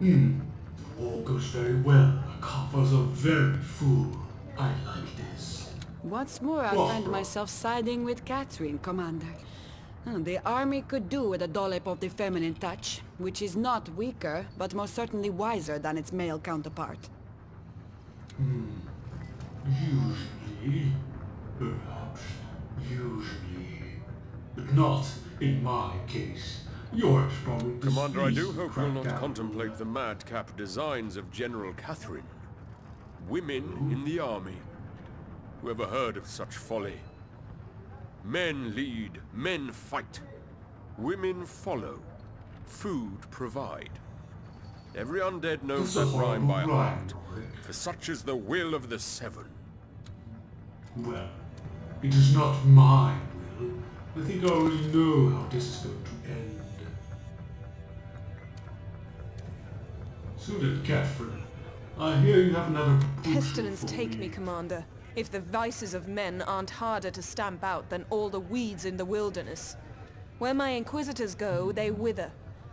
The war goes very well. Our coffers are very full. I like this. What's more, I find myself siding with Catherine, Commander. The army could do with a dollop of the feminine touch, which is not weaker, but most certainly wiser than its male counterpart. Usually. Perhaps. Usually. But not in my case. Yours probably Commander, I do displeased hope you'll not crackdown. contemplate the madcap designs of General Catherine. Women in the army. Who ever heard of such folly? Men lead, men fight. Women follow. Food provide. Every undead knows That's a that rhyme by horrible heart, rhyme, Rick. for such is the will of the Seven. Well, it is not my will. I think I already know how this is going to end. So then, Catherine, I hear you have another proposal Pestilence for take me, Commander, if the vices of men aren't harder to stamp out than all the weeds in the wilderness. Where my Inquisitors go, they wither.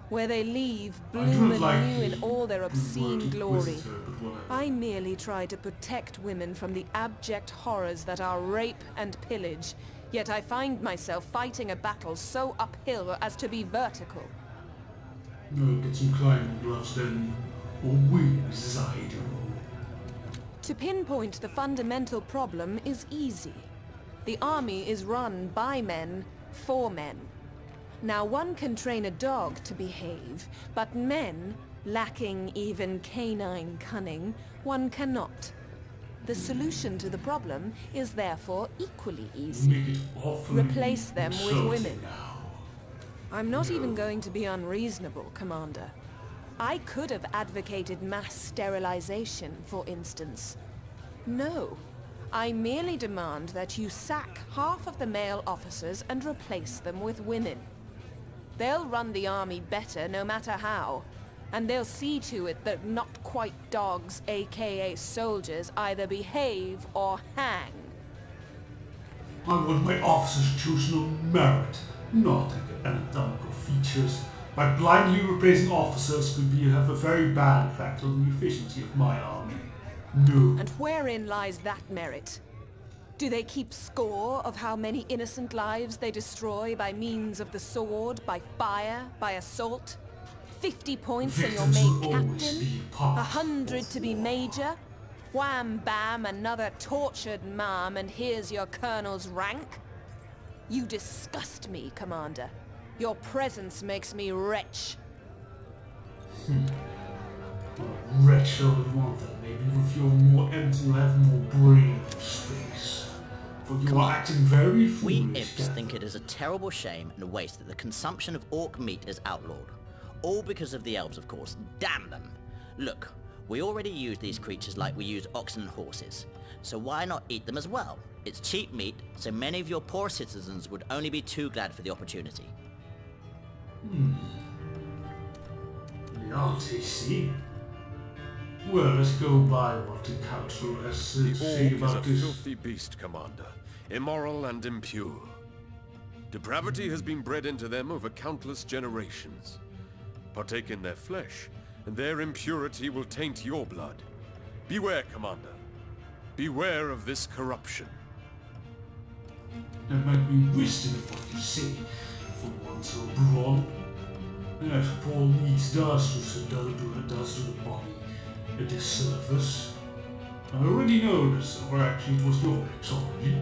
Where they leave, I do bloom not like anew in the all their word obscene glory. Inquisitor, but whatever. I merely try to protect women from the abject horrors that are rape and pillage, yet I find myself fighting a battle so uphill as to be vertical. No, get some climbing gloves then, or wings as I do. To pinpoint the fundamental problem is easy. The army is run by men, for men. Now one can train a dog to behave, but men, lacking even canine cunning, one cannot. The solution to the problem is therefore equally easy. Make it awfully Replace them with insulting women. now. I'm not even going to be unreasonable, Commander. I could have advocated mass sterilization, for instance. No. I merely demand that you sack half of the male officers and replace them with women. They'll run the army better no matter how, and they'll see to it that not quite dogs, aka soldiers, either behave or hang. I want my officers chosen on merit, not anatomical features. By blindly replacing officers could have a very bad effect on the efficiency of my army. No. And wherein lies that merit? Do they keep score of how many innocent lives they destroy by means of the sword, by fire, by assault? 50 points and you're Victims will made always captain? be a part 100 of to be war. major? Wham bam, another tortured mom, and here's your colonel's rank? You disgust me, Commander. Your presence makes me retch. Wretch all you want that, maybe if you're more empty, you'll have more brain space. But you are acting very We foolish. imps Catherine. think it is a terrible shame and waste that the consumption of orc meat is outlawed. All because of the elves, of course. Damn them! Look, we already use these creatures like we use oxen and horses. So why not eat them as well? It's cheap meat, so many of your poor citizens would only be too glad for the opportunity. Not tasty. Well, let's go by what the council has to The say orc is a about this. filthy beast, Commander. Immoral and impure. Depravity has been bred into them over countless generations. Partake in their flesh, and their impurity will taint your blood. Beware, Commander. Beware of this corruption. There might be wisdom in what you say, for one so broad. As Paul eats dust, does to the body a disservice. I already know this, or actually it was your sorry.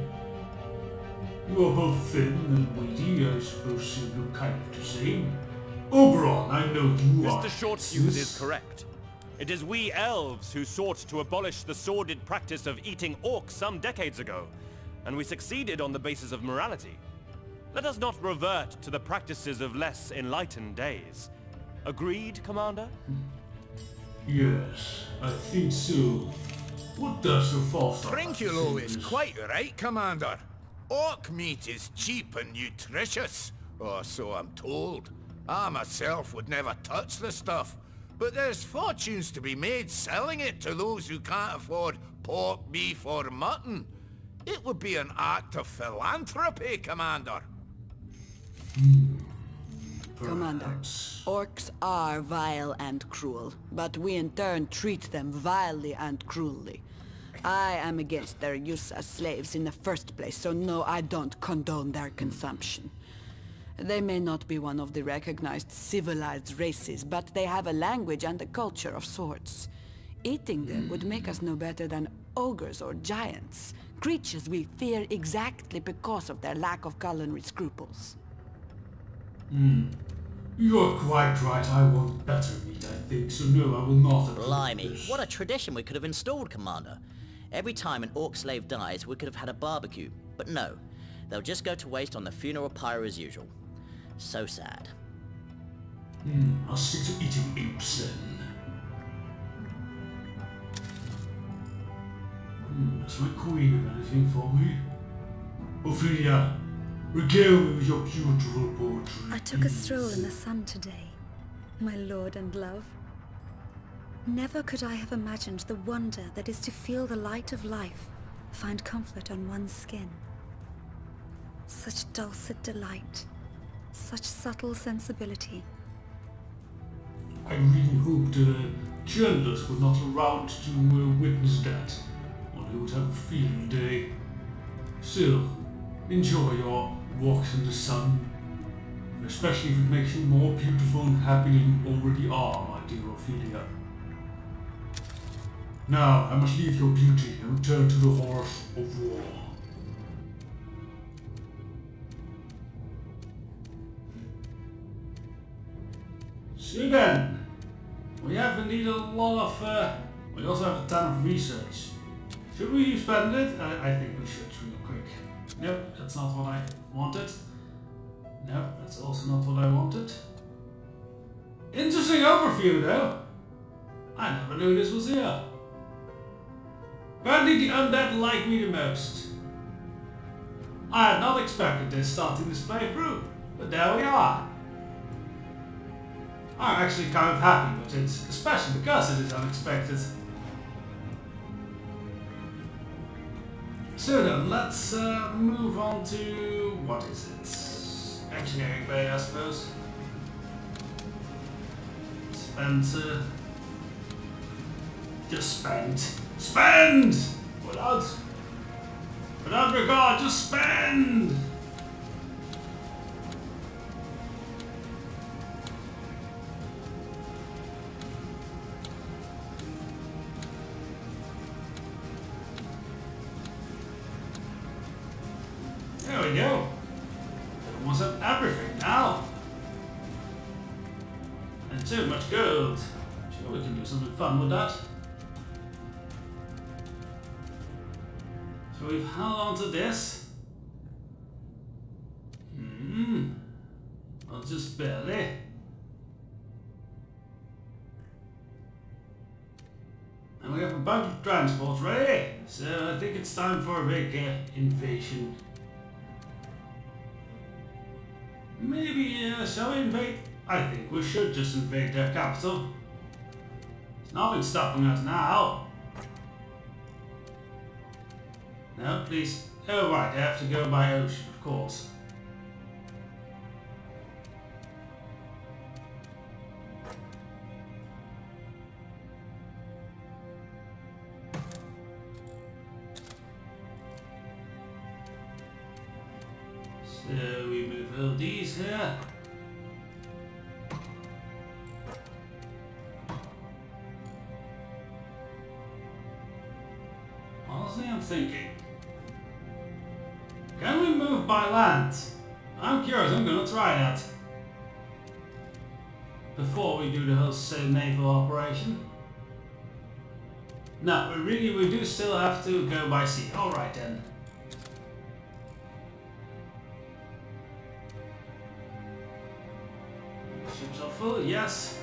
You are both thin and weighty, I suppose you look kind of the same. Oberon, I know you are. Mr. Shortfuse is correct. It is we elves who sought to abolish the sordid practice of eating orcs some decades ago, and we succeeded on the basis of morality. Let us not revert to the practices of less enlightened days. Agreed, Commander? Yes, I think so. What does the false Trinculo is quite right, Commander. Orc meat is cheap and nutritious, or so I'm told. I myself would never touch the stuff, but there's fortunes to be made selling it to those who can't afford pork, beef, or mutton. It would be an act of philanthropy, Commander. Commander, Perhaps. orcs are vile and cruel, but we in turn treat them vilely and cruelly. I am against their use as slaves in the first place, so no, I don't condone their consumption. They may not be one of the recognized civilized races, but they have a language and a culture of sorts. Eating them would make us no better than ogres or giants, creatures we fear exactly because of their lack of culinary scruples. You're quite right, I want better meat, I think, so no, I will not approve Blimey, this. what a tradition we could have installed, Commander. Every time an orc slave dies, we could have had a barbecue. But no, they'll just go to waste on the funeral pyre as usual. So sad. I'll stick to eating imps then. Does my queen have anything for me? Ophelia, regale me with your beautiful poetry. I took a stroll in the sun today, my lord and love. Never could I have imagined the wonder that is to feel the light of life, find comfort on one's skin. Such dulcet delight, such subtle sensibility. I really hoped journalists were not around to witness that. One who would have a field day. Still, enjoy your walks in the sun, especially if it makes you more beautiful and happy than you already are, my dear Ophelia. Now, I must leave your beauty and return to the horse of war. So then, we have indeed a lot of, we also have a ton of research. Should we spend it? I think we should real quick. Nope, that's not what I wanted. Nope, that's also not what I wanted. Interesting overview though. I never knew this was here. Apparently the undead like me the most. I had not expected this starting this playthrough, but there we are. I'm actually kind of happy with it, especially because it is unexpected. So then, let's move on to, what is it? Engineering bay, I suppose. Just spend! Without regard, just spend! There we go. Almost have everything now. And too much gold. Sure, we can do something fun with that. So we've held on to this. Well, just barely. And we have a bunch of transports ready. So I think it's time for a big invasion. Maybe, shall we invade? I think we should just invade their capital. There's nothing stopping us now. No, please. Oh right, they have to go by ocean, of course. So we move all these here. Honestly, I'm thinking. Can we move by land? I'm curious, I'm gonna try that. Before we do the whole naval operation. No, we do still have to go by sea. Alright then. Ships are full, yes.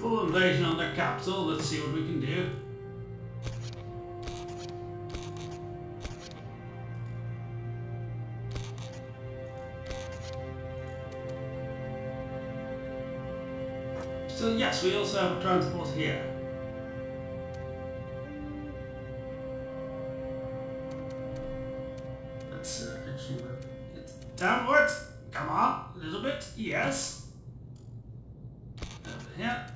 Full invasion on their capital, let's see what we can do. So yes, we also have a transport here. let's actually move it downward. Come on, a little bit. Yes. Over here.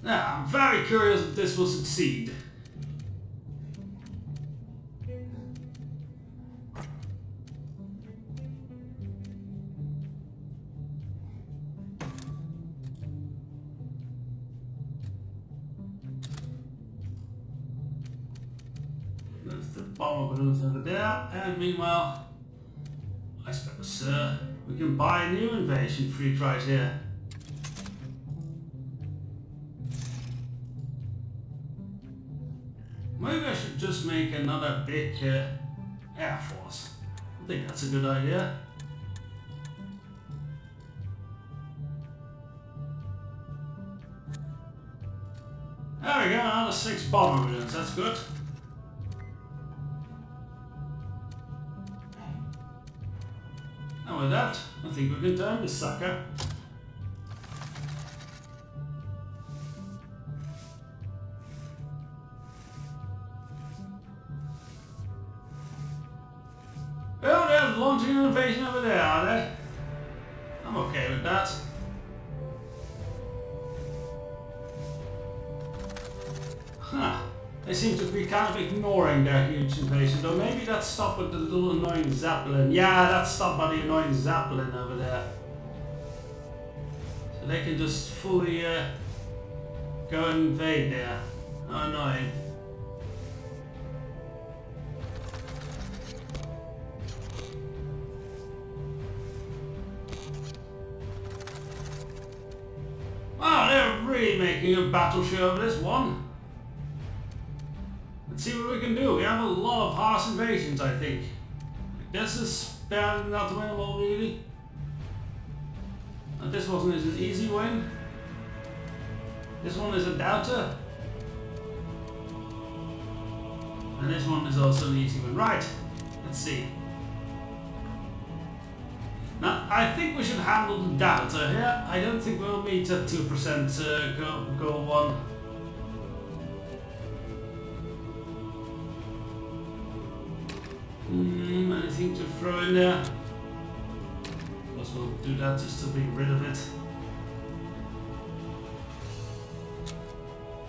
Now, I'm very curious if this will succeed. There's the bomber balloons over there, and meanwhile, I suppose we can buy a new invasion fleet right here. Maybe I should just make another big air force. I think that's a good idea. There we go, another 6 bomber balloons, that's good. And with that, I think we can turn this sucker. Oh, they're launching an invasion over there, are they? I'm okay with that. Huh. They seem to be kind of ignoring their huge invasion, or maybe that stopped with the little annoying Zeppelin. Yeah, that stopped by the annoying Zeppelin over there. So they can just fully go and invade there. How annoying. Wow, they're really making a battle show of this one. Let's see what we can do. We have a lot of harsh invasions, I think. This is barely not winnable, really. And this wasn't an easy win. This one is a doubter. And this one is also an easy win. Right, let's see. Now, I think we should handle the doubter here. I don't think we'll meet at 2% goal 1. Anything to throw in there? Of course we'll do that just to be rid of it.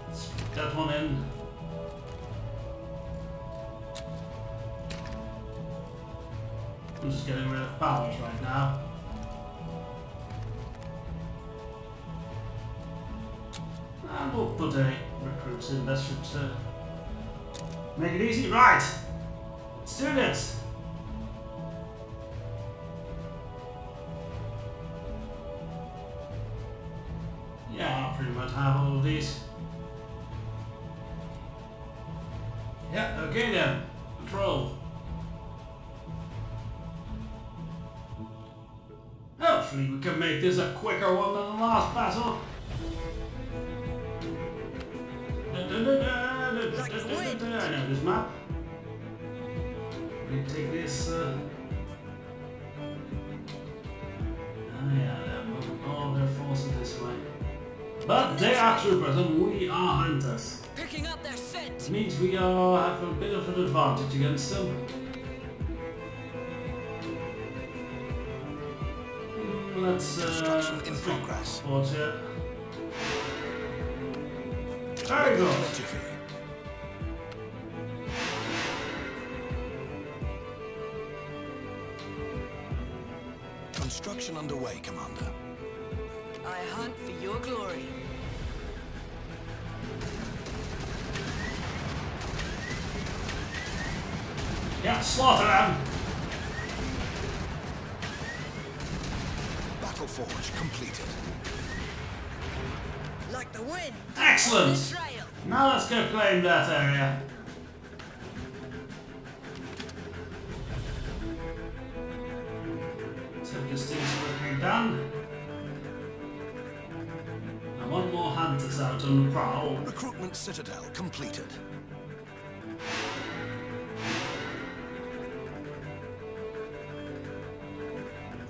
Let's put that one in. I'm just getting rid of powers right now. And we'll put a recruit in. That should make it easy. Right! Let's do this! Yeah, I'll pretty much have all of these. Yeah, okay then. Control. Hopefully we can make this a quicker one than the last battle. I know this map. We take this. Oh yeah, they're moving all their forces this way. But they are troopers and we are hunters. Picking up their scent. It means we have a bit of an advantage against them. Let's in progress. Forge it. Very good. Construction underway, Commander. I hunt for your glory. Yeah, slaughter them. Battle forge completed. Like the wind. Excellent. Trail. Now let's go claim that area. So this thing's quickly done. I want more hunters out on the prowl. Recruitment citadel completed.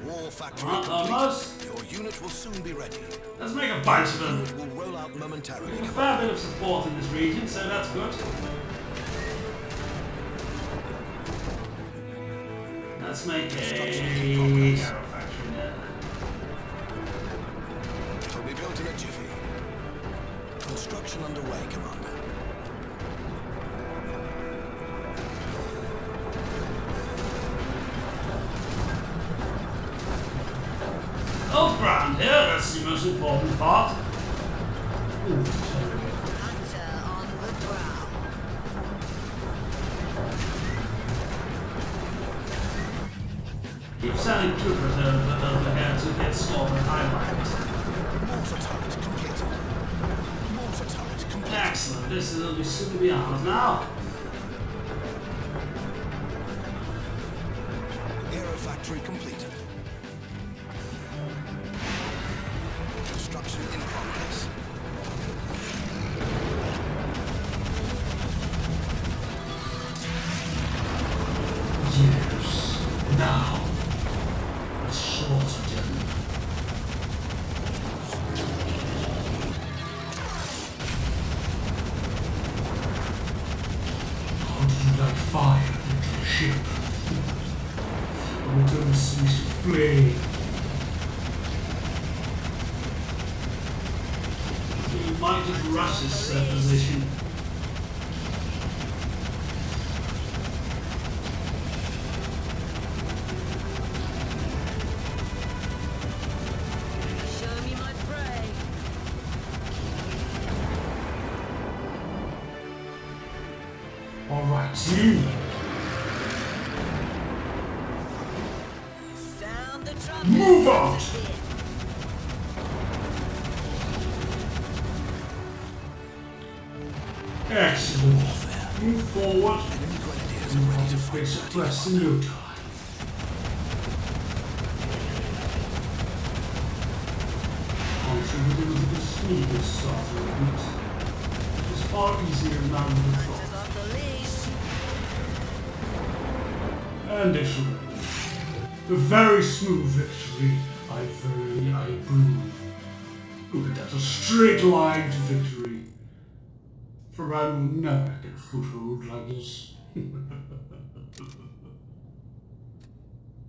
Wall factory complete. Almost. Your unit will soon be ready. Let's make a bunch of them. Unit will roll out momentarily. A fair bit of support in this region, so that's good. let's make a aero factory there. It'll be built in a jiffy. Construction underway, Commander. Oh, ground here, that's the most important part. Ooh, sorry. Hunter on the ground. Keep sending troopers overhead to get slaughtered highlights. Mortar turret completed. Mortar turret completed. Excellent, this will be soon be ours now. Aero factory completed. Construction in progress. Yes, now. Let's slaughter them. How do you like fire into the ship? I will turn the seas to flame. You might just rush this position. Show me my prey. Alright, team. Sound the trumpet. Move out! Excellent. Move forward. Enemy grenadiers are ready to fight. Suppress in no time. Constantly with the speed of starter route. It is far easier than we thought. On the leash. And they surrender. A very smooth victory. I approve. Look at that, a straight line to victory. For I will never get a foothold like this.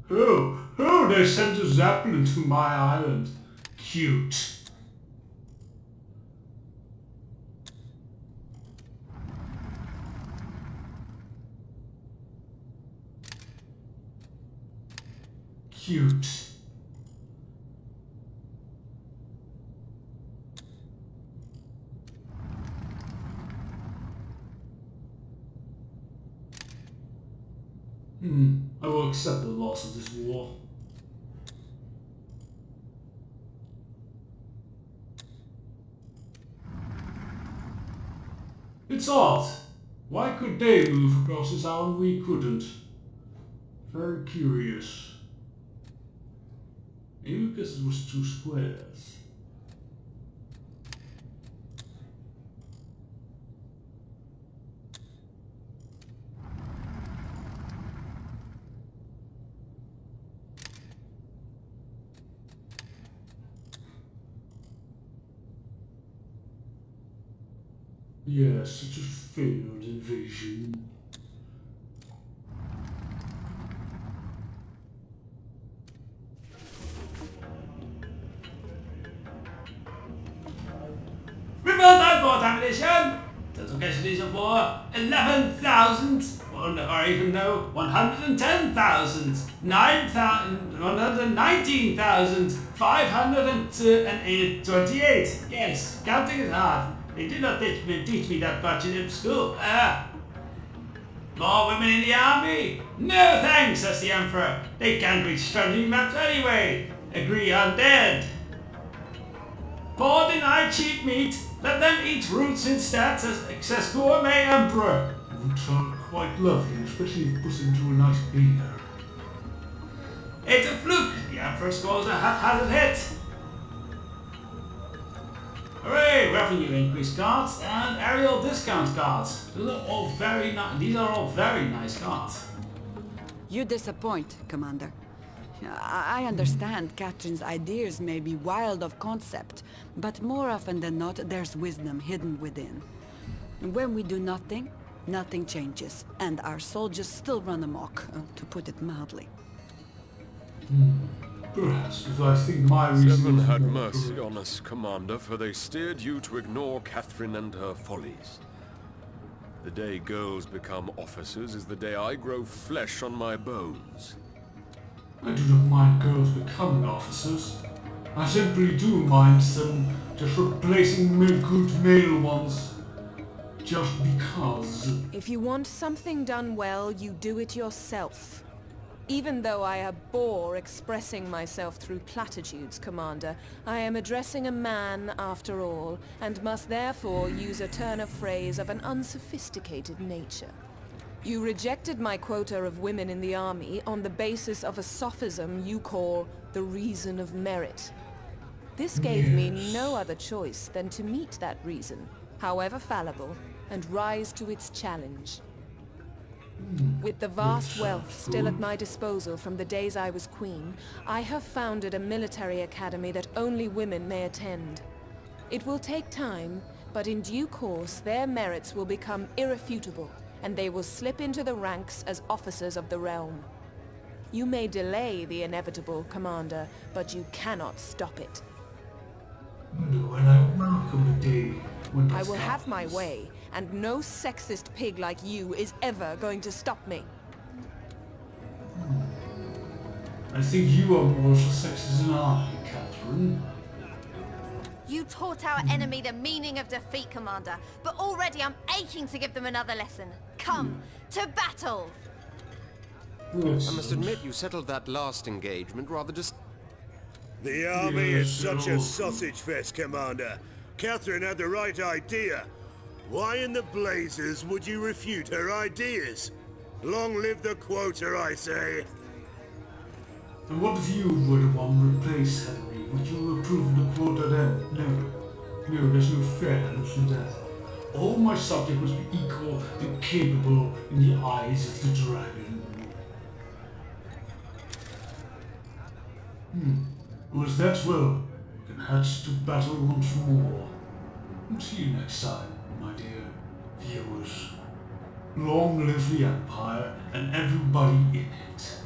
Oh, they sent a zeppelin to my island. Cute. Cute. I will accept the loss of this war. It's odd. Why could they move across this island and we couldn't? Very curious. Maybe because it was 2 squares. Yes, such a failed invasion. Revolt outboard ammunition! Total casualties for 11,000, or even no, 110,000, 119,528. Yes, counting is hard. They did not teach me that much in school. More women in the army? No thanks, says the Emperor. They can't reach strategy maps anyway. Agree on dead. Poor deny cheap meat. Let them eat roots instead, says gourmet Emperor. Roots are quite lovely, especially if put into a nice beer. It's a fluke. The Emperor scores a haphazard hit. Hooray! Revenue increase cards and aerial discount cards. These are all very nice cards. You disappoint, Commander. I understand Catherine's ideas may be wild of concept, but more often than not, there's wisdom hidden within. When we do nothing, nothing changes, and our soldiers still run amok, to put it mildly. Perhaps, but I think my reason Seven is had more mercy correct. on us, Commander, for they steered you to ignore Catherine and her follies. The day girls become officers is the day I grow flesh on my bones. I do not mind girls becoming officers. I simply do mind them just replacing good male ones. Just because. If you want something done well, you do it yourself. Even though I abhor expressing myself through platitudes, Commander, I am addressing a man after all, and must therefore use a turn of phrase of an unsophisticated nature. You rejected my quota of women in the army on the basis of a sophism you call the reason of merit. This gave me no other choice than to meet that reason, however fallible, and rise to its challenge. With the vast wealth still at my disposal from the days I was queen, I have founded a military academy that only women may attend. It will take time, but in due course their merits will become irrefutable, and they will slip into the ranks as officers of the realm. You may delay the inevitable, Commander, but you cannot stop it. No, and I welcome the day when I that will have my happens. way, and no sexist pig like you is ever going to stop me. I think you are more sexist than I, Catherine. You taught our enemy the meaning of defeat, Commander, but already I'm aching to give them another lesson. Come, to battle! Yes. I must admit you settled that last engagement rather just... The army is such a Yes, sausage fest, Commander. Catherine had the right idea. Why in the blazes would you refute her ideas? Long live the quota, I say. And what if you were the one replaced Henry? Would you approve of the quota then? No, there's no fairness in that. All my subjects must be equal and capable in the eyes of the dragon. Well, if that's well, we can hatch to battle once more. And see you next time, my dear viewers. Long live the Empire and everybody in it.